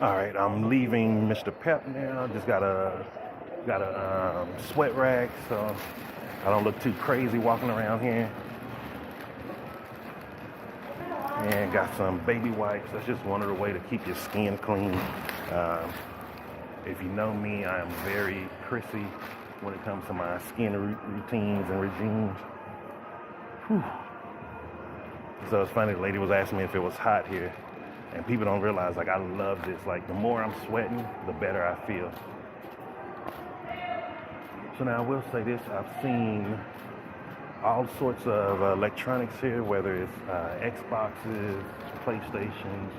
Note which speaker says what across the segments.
Speaker 1: All right, I'm leaving Mr. Pep now. Just got a sweat rag, so I don't look too crazy walking around here. And got some baby wipes. That's just one of the ways to keep your skin clean. If you know me, I am very prissy when it comes to my skin routines and regimes. Whew. So it's funny, the lady was asking me if it was hot here. And people don't realize, like, I love this. Like, the more I'm sweating, the better I feel. So now I will say this, I've seen all sorts of electronics here, whether it's Xboxes, PlayStations,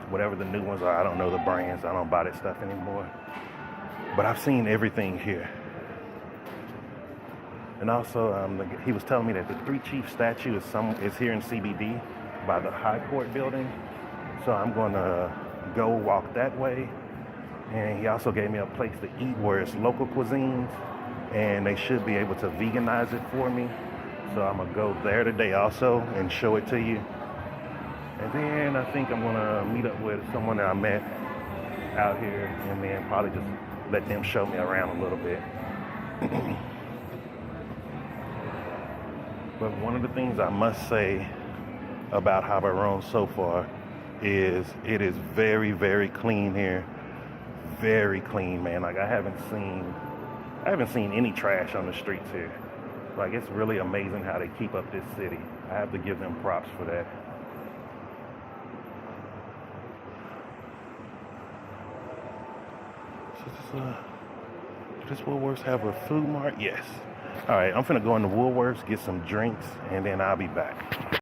Speaker 1: whatever the new ones are. I don't know the brands. I don't buy that stuff anymore. But I've seen everything here. And also, he was telling me that the Three Chiefs statue is here in CBD by the High Court building. So I'm going to go walk that way. And he also gave me a place to eat where it's local cuisines. And they should be able to veganize it for me. So I'm going to go there today also and show it to you. And then I think I'm going to meet up with someone that I met out here and then probably just let them show me around a little bit. But one of the things I must say about Gaborone so far is it is very, very clean here. Very clean, man. Like I haven't seen any trash on the streets here. Like it's really amazing how they keep up this city. I have to give them props for that. Does Woolworths have a food mart? Yes. All right, I'm finna go into Woolworths, get some drinks, and then I'll be back.